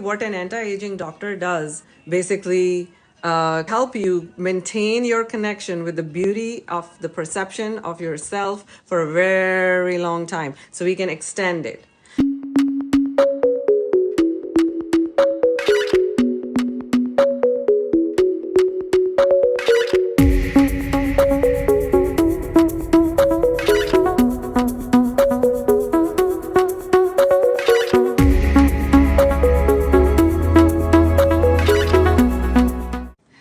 what an anti-aging doctor does, basically help you maintain your connection with the beauty of the perception of yourself for a very long time, so we can extend it.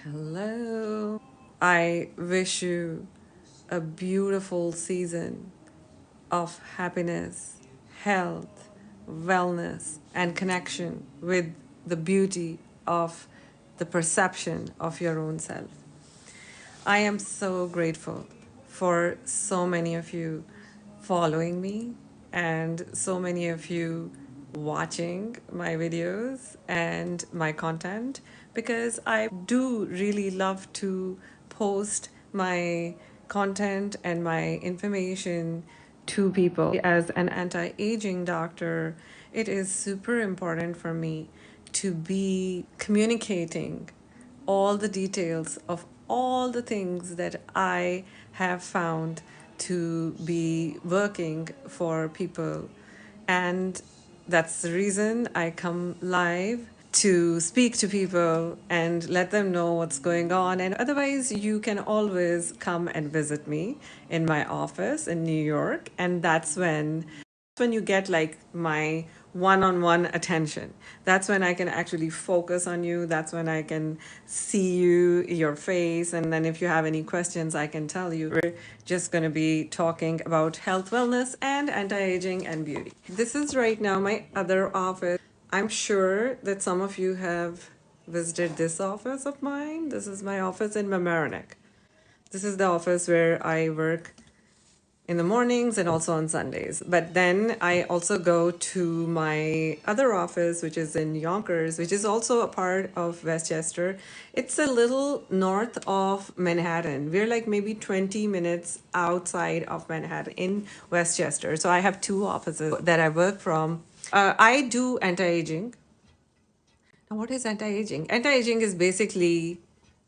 Hello. I wish you a beautiful season of happiness, health, wellness, and connection with the beauty of the perception of your own self. I am so grateful for so many of you following me and so many of you watching my videos and my content, because I do really love to post my content and my information to people. As an anti-aging doctor, it is super important for me to be communicating all the details of all the things that I have found to be working for people. And that's the reason I come live to speak to people and let them know what's going on. And otherwise, you can always come and visit me in my office in New York. And that's when you get like my one-on-one attention. That's when I can actually focus on you. That's when I can see your face, and then if you have any questions, I can tell you. We're just going to be talking about health, wellness, and anti-aging and beauty. This is right now my other office. I'm sure that some of you have visited this office of mine. This is my office in Mamaroneck. This is the office where I work in the mornings and also on Sundays. But then I also go to my other office, which is in Yonkers, which is also a part of Westchester. It's a little north of Manhattan. We're like maybe 20 minutes outside of Manhattan in Westchester. So I have two offices that I work from. I do anti-aging. Now, what is anti-aging? Anti-aging is basically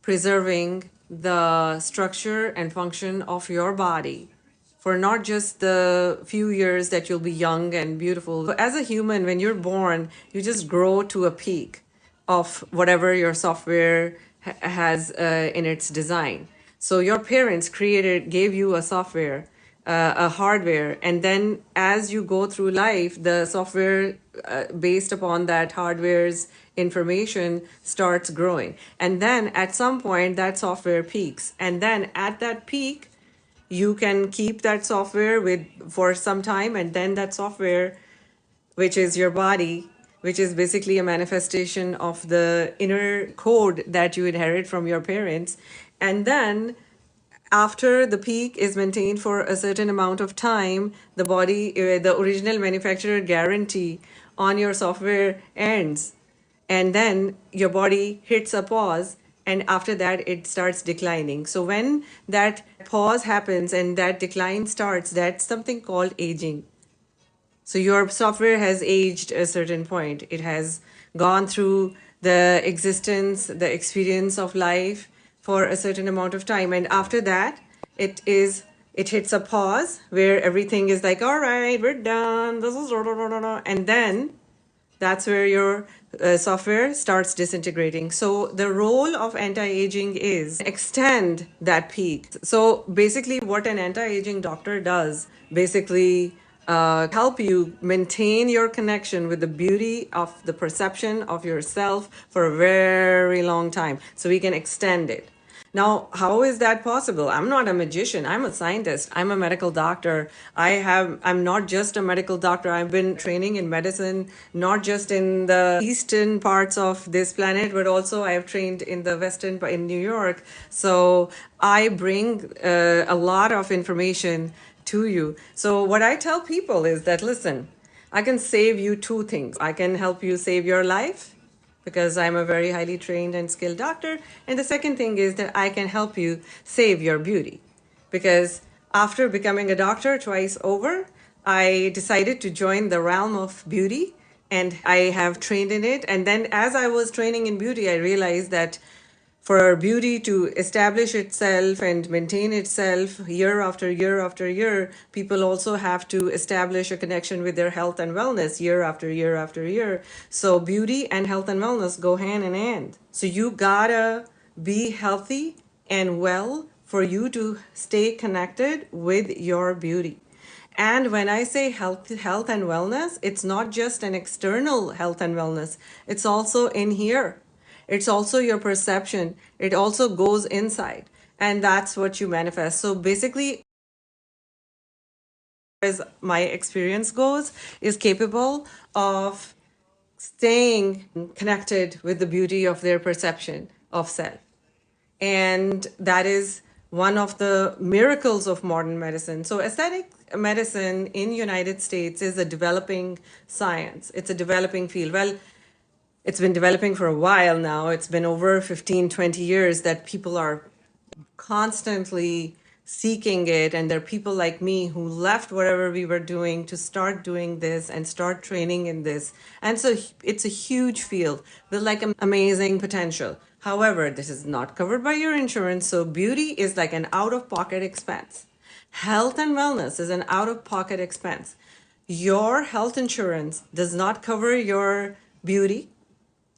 preserving the structure and function of your body for not just the few years that you'll be young and beautiful. So as a human, when you're born, you just grow to a peak of whatever your software has in its design. So your parents gave you a software, a hardware, and then as you go through life, the software based upon that hardware's information starts growing. And then at some point, that software peaks. And then at that peak, you can keep that software for some time, and then that software, which is your body, which is basically a manifestation of the inner code that you inherit from your parents. And then after the peak is maintained for a certain amount of time, the body, the original manufacturer guarantee on your software ends. And then your body hits a pause, and after that it starts declining. So when that pause happens and that decline starts, that's something called aging. So your software has aged a certain point. It has gone through the existence, the experience of life for a certain amount of time. And after that, it hits a pause where everything is like, all right, we're done. This is, and then that's where your software starts disintegrating. So the role of anti-aging is extend that peak. So basically what an anti-aging doctor does, basically help you maintain your connection with the beauty of the perception of yourself for a very long time, so we can extend it. Now, how is that possible? I'm not a magician. I'm a scientist. I'm a medical doctor. I'm not just a medical doctor. I've been training in medicine, not just in the eastern parts of this planet, but also I have trained in the western, in New York. So I bring a lot of information to you. So what I tell people is that, listen, I can save you two things. I can help you save your life, because I'm a very highly trained and skilled doctor. And the second thing is that I can help you save your beauty. Because after becoming a doctor twice over, I decided to join the realm of beauty and I have trained in it. And then as I was training in beauty, I realized that for beauty to establish itself and maintain itself year after year after year, people also have to establish a connection with their health and wellness year after year after year. So beauty and health and wellness go hand in hand. So you gotta be healthy and well for you to stay connected with your beauty. And when I say health and wellness, it's not just an external health and wellness. It's also in here. It's also your perception. It also goes inside. And that's what you manifest. So basically, as my experience goes, is capable of staying connected with the beauty of their perception of self. And that is one of the miracles of modern medicine. So aesthetic medicine in United States is a developing science. It's a developing field. Well, it's been developing for a while now. It's been over 15, 20 years that people are constantly seeking it. And there are people like me who left whatever we were doing to start doing this and start training in this. And so it's a huge field with like amazing potential. However, this is not covered by your insurance. So beauty is like an out of pocket expense. Health and wellness is an out of pocket expense. Your health insurance does not cover your beauty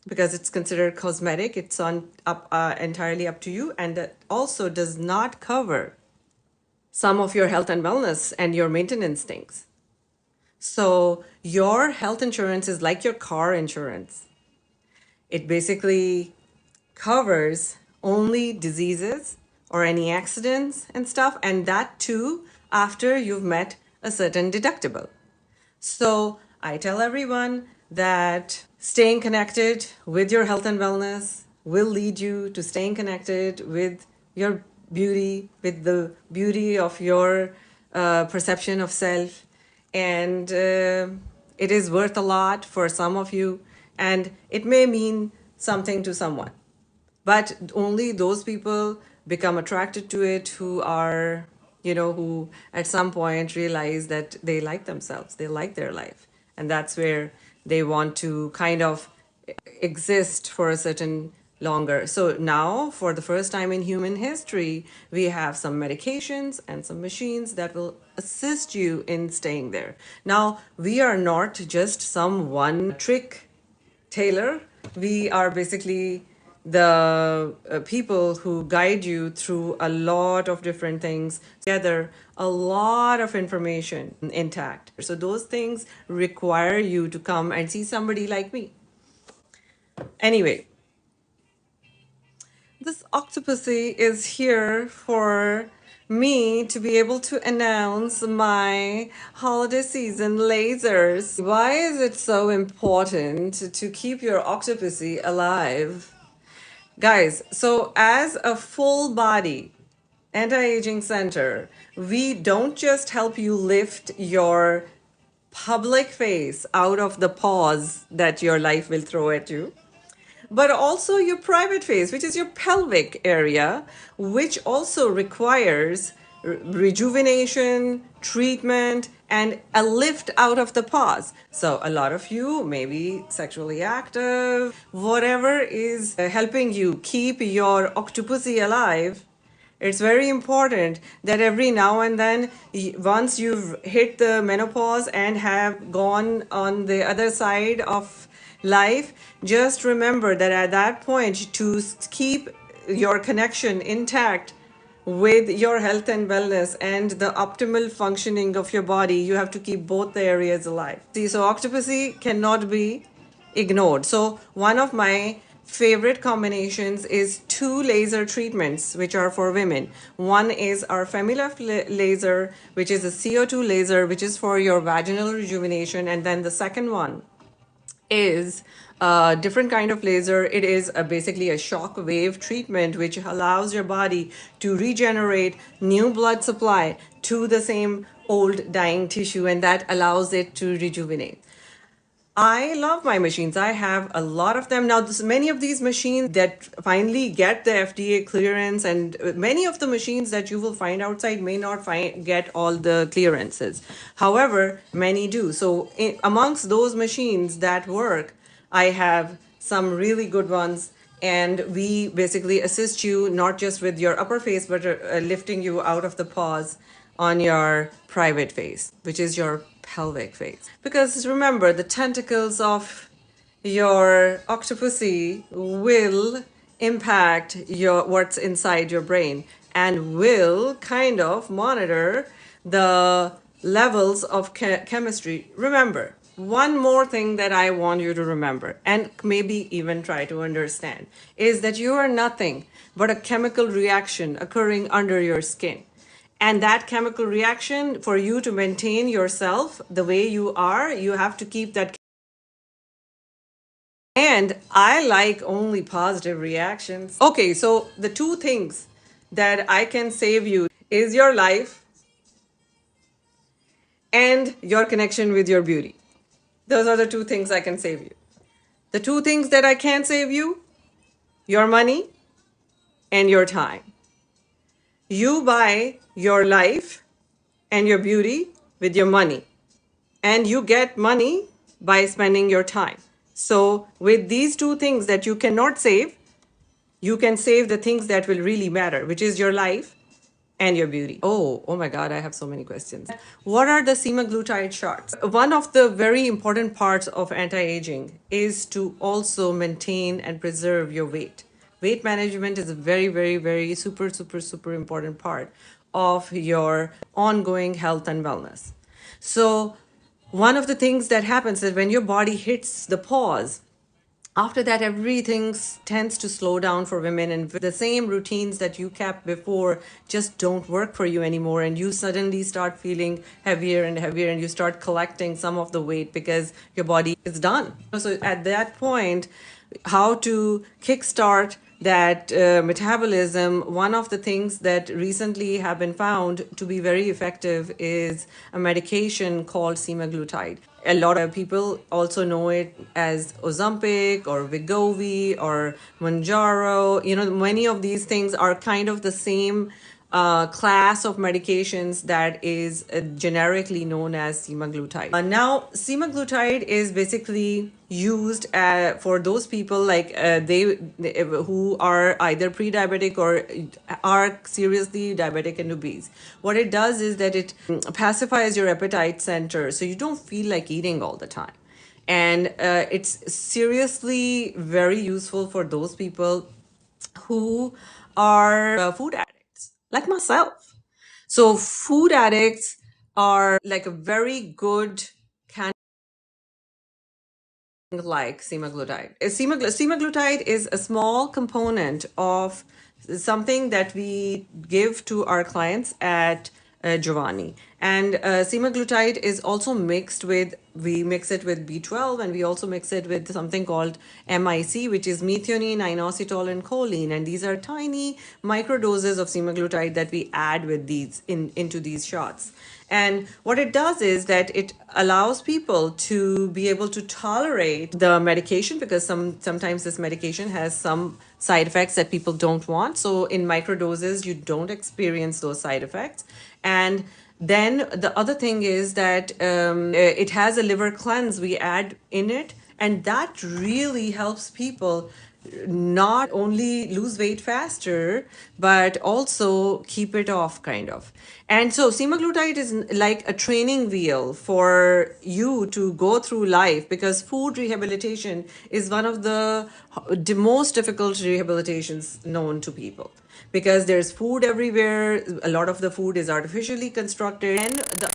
because it's considered cosmetic. It's on up entirely up to you, and it also does not cover some of your health and wellness and your maintenance things. So your health insurance is like your car insurance. It basically covers only diseases or any accidents and stuff, and that too after you've met a certain deductible. So I tell everyone that staying connected with your health and wellness will lead you to staying connected with your beauty, with the beauty of your perception of self. And it is worth a lot for some of you, and it may mean something to someone. But only those people become attracted to it who are, who at some point realize that they like themselves, they like their life. And that's where they want to kind of exist for a certain longer. So now, for the first time in human history, we have some medications and some machines that will assist you in staying there. Now, we are not just some one trick Taylor. We are basically the people who guide you through a lot of different things together, a lot of information intact. So those things require you to come and see somebody like me. Anyway, this octopussy is here for me to be able to announce my holiday season lasers. Why is it so important to keep your octopussy alive? Guys, so as a full body anti-aging center, we don't just help you lift your public face out of the pause that your life will throw at you, but also your private face, which is your pelvic area, which also requires rejuvenation, treatment, and a lift out of the pause. So a lot of you may be sexually active, whatever is helping you keep your octopussy alive. It's very important that every now and then, once you've hit the menopause and have gone on the other side of life, just remember that at that point, to keep your connection intact with your health and wellness and the optimal functioning of your body, you have to keep both the areas alive. See, so octopussy cannot be ignored. So one of my favorite combinations is two laser treatments which are for women. One is our Femilef laser, which is a CO2 laser, which is for your vaginal rejuvenation, and then the second one is a different kind of laser. It is basically a shock wave treatment which allows your body to regenerate new blood supply to the same old dying tissue, and that allows it to rejuvenate. I love my machines. I have a lot of them. Now, many of these machines that finally get the FDA clearance, and many of the machines that you will find outside may not get all the clearances. However, many do. So, amongst those machines that work, I have some really good ones. And we basically assist you not just with your upper face, but lifting you out of the pause on your private face, which is your pelvic face. Because remember, the tentacles of your octopussy will impact your what's inside your brain and will kind of monitor the levels of chemistry. Remember, one more thing that I want you to remember and maybe even try to understand is that you are nothing but a chemical reaction occurring under your skin. And that chemical reaction, for you to maintain yourself the way you are, you have to keep that. And I like only positive reactions. Okay, so the two things that I can save you is your life and your connection with your beauty. Those are the two things I can save you. The two things that I can't save you, your money and your time. You buy your life and your beauty with your money, and you get money by spending your time. So, with these two things that you cannot save, you can save the things that will really matter, which is your life and your beauty. Oh my God, I have so many questions. What are the semaglutide shots? One of the very important parts of anti-aging is to also maintain and preserve your weight. Weight management is a very, very, very super, super, super important part of your ongoing health and wellness. So, one of the things that happens is when your body hits the pause, after that everything tends to slow down for women, and the same routines that you kept before just don't work for you anymore, and you suddenly start feeling heavier and heavier, and you start collecting some of the weight because your body is done. So at that point, how to kickstart that metabolism, one of the things that recently have been found to be very effective is a medication called semaglutide. A lot of people also know it as Ozempic or Wegovy or Mounjaro. You know, many of these things are kind of the same class of medications that is generically known as semaglutide. Now, semaglutide is basically used for those people like they who are either pre-diabetic or are seriously diabetic and obese. What it does is that it pacifies your appetite center, so you don't feel like eating all the time. And it's seriously very useful for those people who are food addicts, like myself. So, food addicts are like a very good candidate like semaglutide. Semaglutide is a small component of something that we give to our clients at Juvanni. And semaglutide is also mixed with, we mix it with B12, and we also mix it with something called MIC, which is methionine, inositol, and choline. And these are tiny microdoses of semaglutide that we add with these into these shots. And what it does is that it allows people to be able to tolerate the medication, because sometimes this medication has some side effects that people don't want. So in microdoses, you don't experience those side effects. And then the other thing is that it has a liver cleanse we add in it, and that really helps people not only lose weight faster but also keep it off, kind of. And so semaglutide is like a training wheel for you to go through life, because food rehabilitation is one of the most difficult rehabilitations known to people, because there's food everywhere. A lot of the food is artificially constructed, and the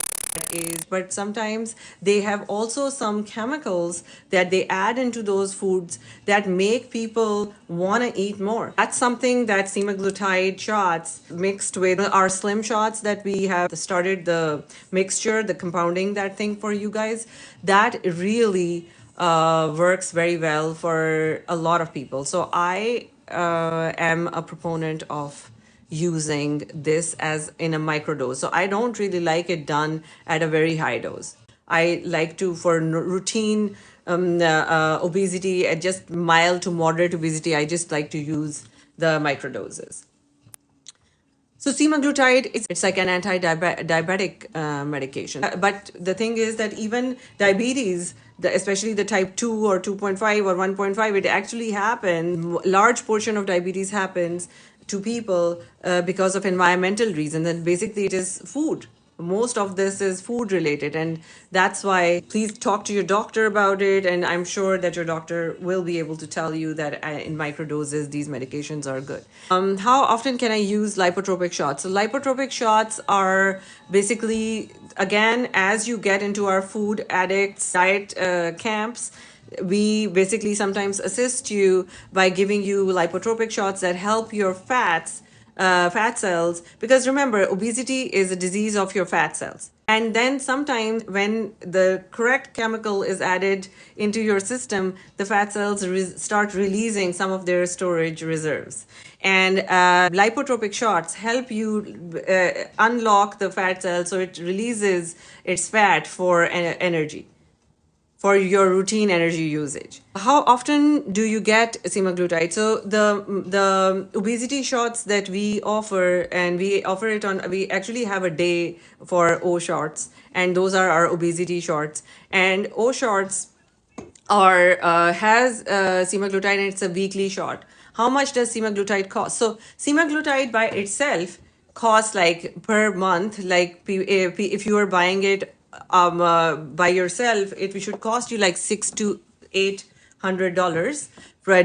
is, but sometimes they have also some chemicals that they add into those foods that make people want to eat more. That's something that semaglutide shots mixed with our slim shots that we have started the mixture, the compounding that thing for you guys, that really works very well for a lot of people. So I am a proponent of using this as in a microdose. So I don't really like it done at a very high dose. I like to, for routine obesity, at just mild to moderate obesity, I just like to use the microdoses. So semaglutide, it's like an anti-diabetic medication. But the thing is that even diabetes, especially the type 2 or 2.5 or 1.5, it actually happens. Large portion of diabetes happens to people because of environmental reasons. And basically it is food. Most of this is food related, and that's why please talk to your doctor about it, and I'm sure that your doctor will be able to tell you that in microdoses these medications are good. How often can I use lipotropic shots? So lipotropic shots are basically, again, as you get into our food addicts diet camps, we basically sometimes assist you by giving you lipotropic shots that help your fat cells, because remember, obesity is a disease of your fat cells. And then sometimes when the correct chemical is added into your system, the fat cells start releasing some of their storage reserves. And lipotropic shots help you unlock the fat cells so it releases its fat for energy, for your routine energy usage. How often do you get semaglutide? So the obesity shots that we offer, and we offer it on, we actually have a day for O shots, and those are our obesity shots. And O shots are has semaglutide, and it's a weekly shot. How much does semaglutide cost? So semaglutide by itself costs, like per month, like if you are buying it by yourself, it should cost you like $600 to $800,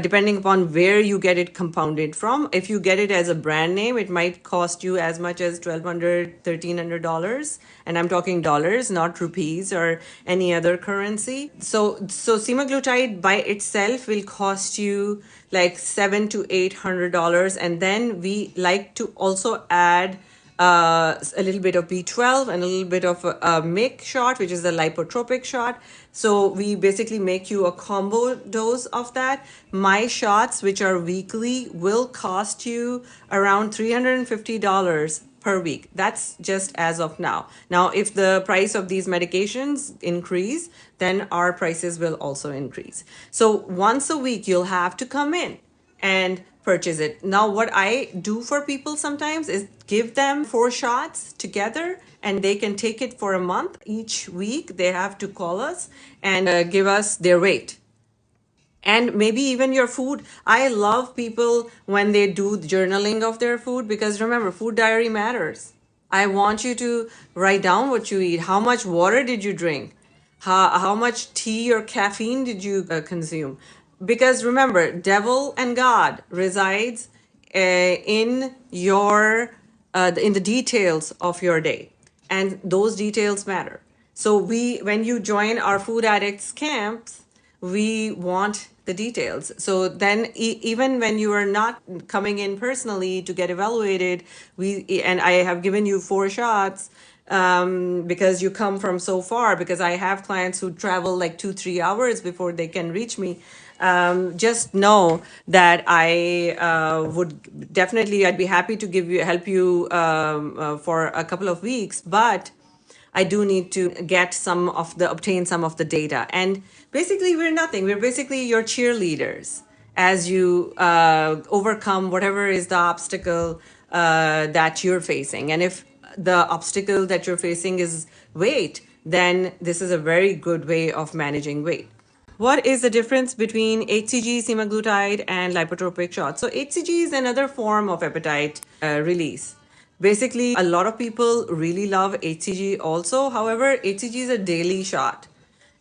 depending upon where you get it compounded from. If you get it as a brand name, it might cost you as much as $1,200, $1,300, and I'm talking dollars, not rupees or any other currency. So semaglutide by itself will cost you like $700 to $800, and then we like to also add a little bit of B12 and a little bit of a MIC shot, which is the lipotropic shot. So we basically make you a combo dose of that. My shots, which are weekly, will cost you around $350 per week. That's just as of now. Now, if the price of these medications increase, then our prices will also increase. So once a week, you'll have to come in and purchase it. Now, what I do for people sometimes is give them 4 shots together, and they can take it for a month. Each week, they have to call us and give us their weight. And maybe even your food. I love people when they do journaling of their food, because remember, food diary matters. I want you to write down what you eat. How much water did you drink? How much tea or caffeine did you consume? Because remember, devil and God resides in in the details of your day, and those details matter. So when you join our food addicts camps, we want the details. So then even when you are not coming in personally to get evaluated, and I have given you 4 shots because you come from so far, because I have clients who travel like 2-3 hours before they can reach me. Just know that I'd be happy to help you for a couple of weeks, but I do need to obtain some of the data. And basically, we're nothing. We're basically your cheerleaders as you overcome whatever is the obstacle that you're facing. And if the obstacle that you're facing is weight, then this is a very good way of managing weight. What is the difference between HCG, semaglutide, and lipotropic shots? So HCG is another form of appetite release. Basically, a lot of people really love HCG also. However, HCG is a daily shot.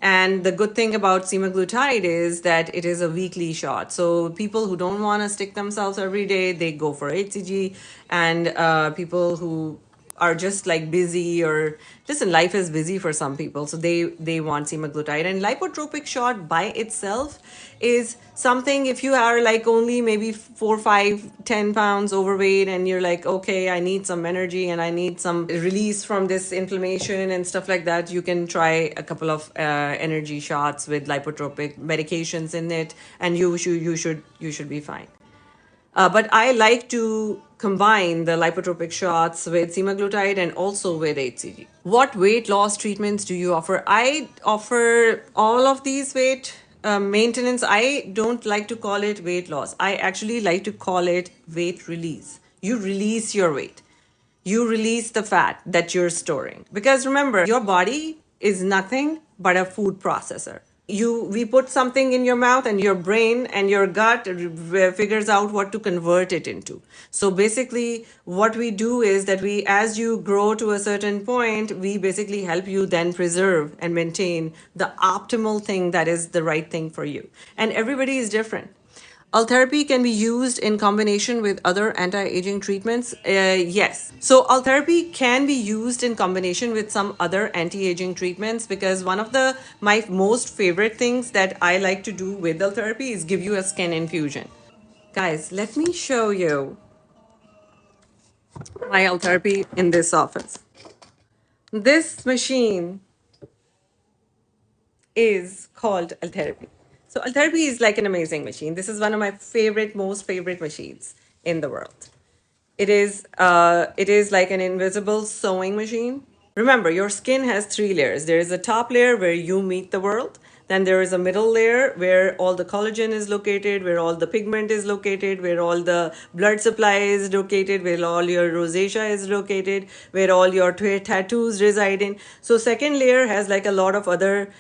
And the good thing about semaglutide is that it is a weekly shot. So people who don't want to stick themselves every day, they go for HCG. And people who are just like busy, or listen, life is busy for some people, so they want semaglutide. And lipotropic shot by itself is something, if you are like only maybe 4, 5, 10 pounds overweight, and you're like, okay, I need some energy and I need some release from this inflammation and stuff like that, you can try a couple of energy shots with lipotropic medications in it, and you should be fine. But I like to combine the lipotropic shots with semaglutide and also with HCG. What weight loss treatments do you offer? I offer all of these weight maintenance. I don't like to call it weight loss. I actually like to call it weight release. You release your weight, you release the fat that you're storing, because remember, your body is nothing but a food processor. We put something in your mouth, and your brain and your gut figures out what to convert it into. So basically what we do is that we, as you grow to a certain point, we basically help you then preserve and maintain the optimal thing that is the right thing for you. And everybody is different. Therapy can be used in combination with other anti-aging treatments. Yes. So therapy can be used in combination with some other anti-aging treatments, because one of the my most favorite things that I like to do with therapy is give you a skin infusion. Guys, let me show you my therapy in this office. This machine is called Altherapy. So Altherapy is like an amazing machine. This is one of my most favorite machines in the world. It is like an invisible sewing machine. Remember, your skin has three layers. There is a top layer where you meet the world. Then there is a middle layer where all the collagen is located, where all the pigment is located, where all the blood supply is located, where all your rosacea is located, where all your tattoos reside in. So second layer has like a lot of other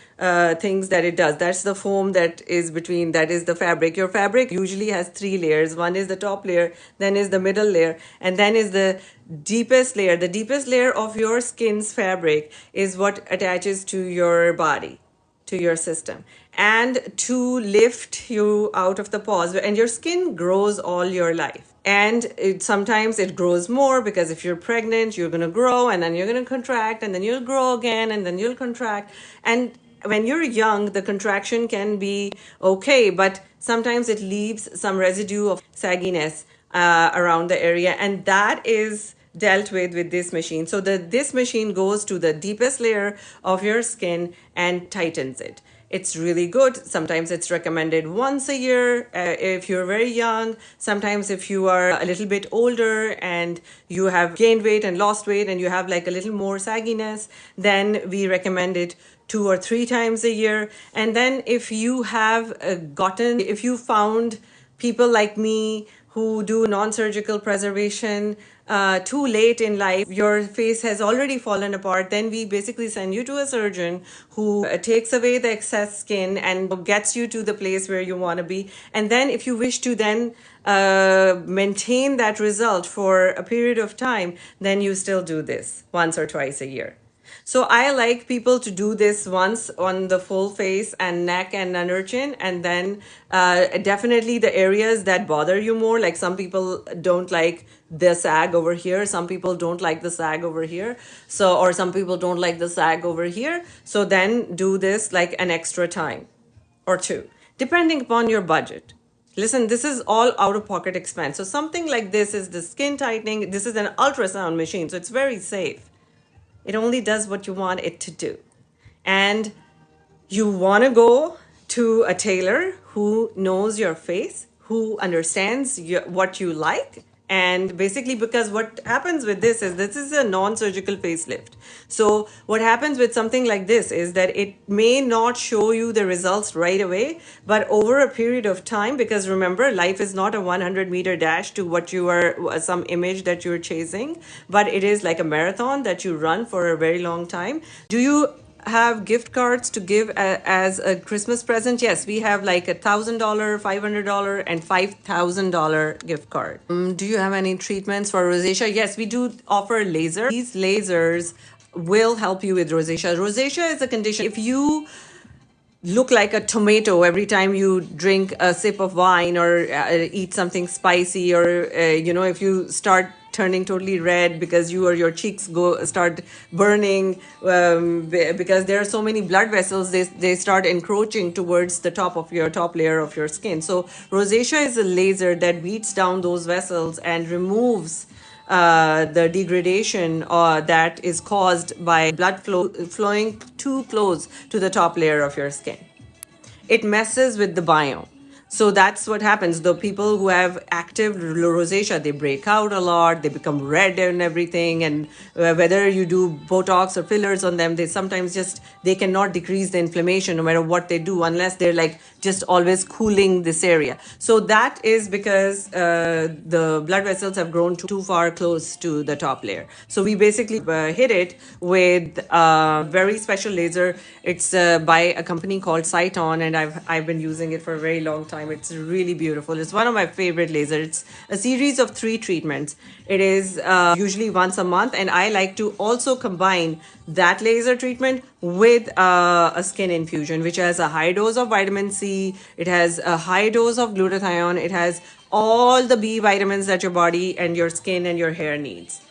things that it does. That's the foam that is between, that is the fabric. Your fabric usually has three layers. One is the top layer, then is the middle layer, and then is the deepest layer. The deepest layer of your skin's fabric is what attaches to your body, to your system, and to lift you out of the pause. And your skin grows all your life, and sometimes it grows more, because if you're pregnant, you're going to grow, and then you're going to contract, and then you'll grow again, and then you'll contract. And when you're young, the contraction can be okay, but sometimes it leaves some residue of sagginess around the area, and that is dealt with this machine. So this machine goes to the deepest layer of your skin and tightens it. It's really good. Sometimes it's recommended once a year if you're very young. Sometimes if you are a little bit older and you have gained weight and lost weight and you have like a little more sagginess, then we recommend it 2 or 3 times a year. And then if you have if you found people like me who do non-surgical preservation too late in life, your face has already fallen apart, then we basically send you to a surgeon who takes away the excess skin and gets you to the place where you want to be. And then if you wish to then maintain that result for a period of time, then you still do this once or twice a year. So I like people to do this once on the full face and neck and under chin, and then definitely the areas that bother you more. Like some people don't like the sag over here, some people don't like the sag over here, so, or some people don't like the sag over here. So then do this like an extra time or two, depending upon your budget. Listen, this is all out-of-pocket expense. So something like this is the skin tightening. This is an ultrasound machine, so it's very safe. It only does what you want it to do. And you want to go to a tailor who knows your face, who understands what you like. And basically, because what happens with this is a non-surgical facelift. So what happens with something like this is that it may not show you the results right away, but over a period of time, because remember, life is not a 100-meter dash to what you are, some image that you're chasing, but it is like a marathon that you run for a very long time. Do you have gift cards to give as a Christmas present? Yes, we have like $1,000, $500, and $5,000 gift card. Do you have any treatments for rosacea? Yes, we do offer laser. These lasers will help you with rosacea. Rosacea is a condition. If you look like a tomato every time you drink a sip of wine or eat something spicy, or if you start turning totally red because your cheeks start burning, because there are so many blood vessels, they start encroaching towards the top layer of your skin. So rosacea is a laser that beats down those vessels and removes the degradation that is caused by blood flowing too close to the top layer of your skin. It messes with the biome. So that's what happens. The people who have active rosacea, they break out a lot, they become red and everything. And whether you do Botox or fillers on them, they sometimes just, they cannot decrease the inflammation no matter what they do, unless they're like just always cooling this area. So that is because the blood vessels have grown too far close to the top layer. So we basically hit it with a very special laser. It's by a company called Cyton, and I've been using it for a very long time. It's really beautiful. It's one of my favorite lasers. It's a series of 3 treatments. It is usually once a month, and I like to also combine that laser treatment with a skin infusion, which has a high dose of vitamin C. It has a high dose of glutathione. It has all the B vitamins that your body and your skin and your hair needs.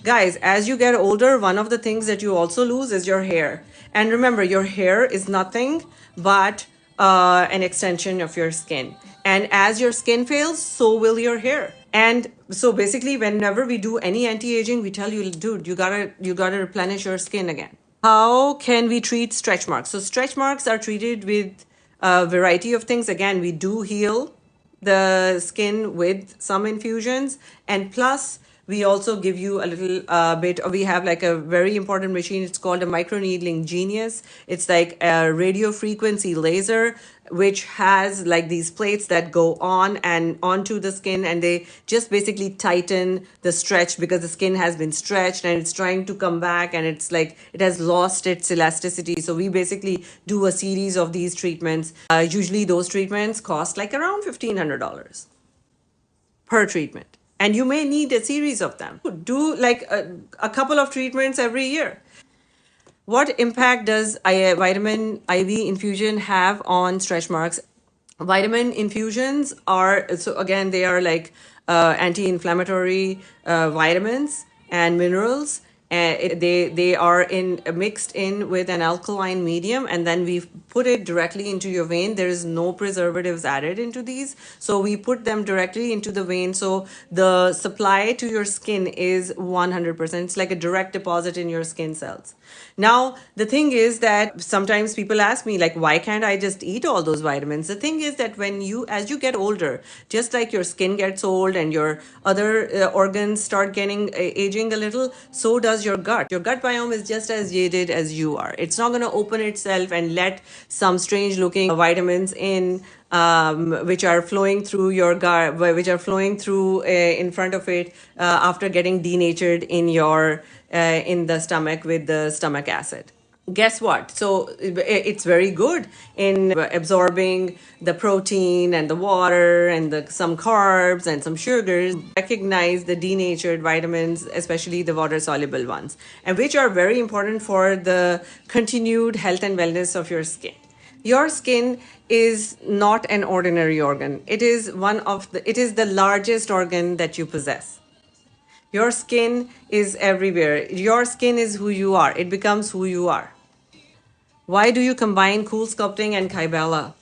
Guys, as you get older, one of the things that you also lose is your hair. And remember, your hair is nothing but an extension of your skin. And as your skin fails, so will your hair. And so basically, whenever we do any anti-aging, we tell you, dude, you gotta replenish your skin again. How can we treat stretch marks? So stretch marks are treated with a variety of things. Again, we do heal the skin with some infusions, and plus we also give you a little bit. We have like a very important machine. It's called a microneedling genius. It's like a radio frequency laser, which has like these plates that go on and onto the skin, and they just basically tighten the stretch, because the skin has been stretched and it's trying to come back, and it's like it has lost its elasticity. So we basically do a series of these treatments. Usually those treatments cost like around $1,500 per treatment, and you may need a series of them. Do like a couple of treatments every year. What impact does vitamin IV infusion have on stretch marks? Vitamin infusions are, so again, they are like anti-inflammatory vitamins and minerals. They are mixed in with an alkaline medium, and then we put it directly into your vein. There is no preservatives added into these, so we put them directly into the vein. So the supply to your skin is 100%. It's like a direct deposit in your skin cells. Now, the thing is that sometimes people ask me, like, why can't I just eat all those vitamins? The thing is that as you get older, just like your skin gets old and your other organs start getting aging a little, so does your gut. Your gut biome is just as jaded as you are. It's not going to open itself and let some strange looking vitamins in, which are flowing through your gut, which are flowing through in front of it after getting denatured in the stomach with the stomach acid. Guess what? So it's very good in absorbing the protein and the water and some carbs and some sugars. Recognize the denatured vitamins, especially the water soluble ones, and which are very important for the continued health and wellness of your skin. Your skin is not an ordinary organ. It is it is the largest organ that you possess. Your skin is everywhere. Your skin is who you are. It becomes who you are. Why do you combine cool sculpting and Kybella?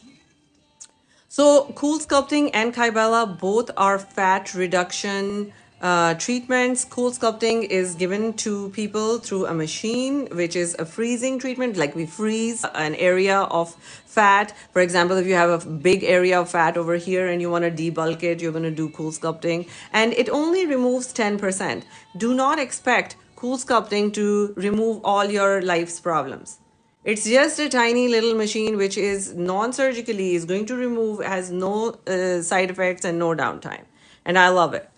So cool sculpting and Kybella both are fat reduction treatments. Cool sculpting is given to people through a machine, which is a freezing treatment. Like we freeze an area of fat. For example, if you have a big area of fat over here and you want to debulk it, you're going to do cool sculpting, and it only removes 10%. Do not expect cool sculpting to remove all your life's problems. It's just a tiny little machine which is non-surgically, is going to remove, has no side effects and no downtime. And I love it.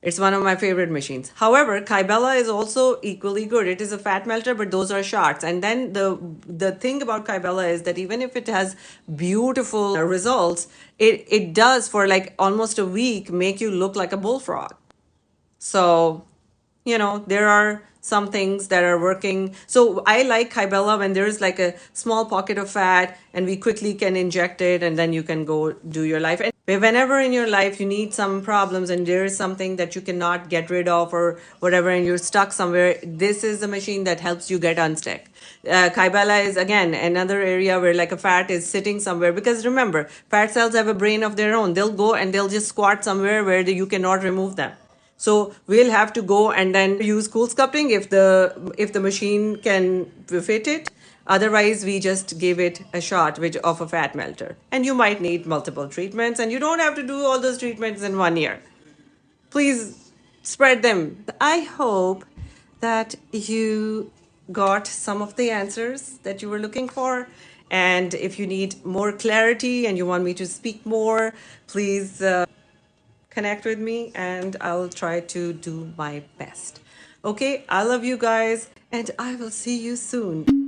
It's one of my favorite machines. However, Kybella is also equally good. It is a fat melter, but those are shots. And then the thing about Kybella is that even if it has beautiful results, it does for like almost a week make you look like a bullfrog. So, there are some things that are working. So I like Kybella when there's like a small pocket of fat and we quickly can inject it, and then you can go do your life. And whenever in your life you need some problems and there is something that you cannot get rid of or whatever, and you're stuck somewhere, this is the machine that helps you get unstuck. Kybella is again another area where like a fat is sitting somewhere, because remember, fat cells have a brain of their own. They'll go and they'll just squat somewhere where you cannot remove them. So we'll have to go and then use cool sculpting if the machine can fit it. Otherwise, we just give it a shot which of a fat melter. And you might need multiple treatments, and you don't have to do all those treatments in 1 year. Please spread them. I hope that you got some of the answers that you were looking for. And if you need more clarity and you want me to speak more, please connect with me and I'll try to do my best. Okay, I love you guys and I will see you soon.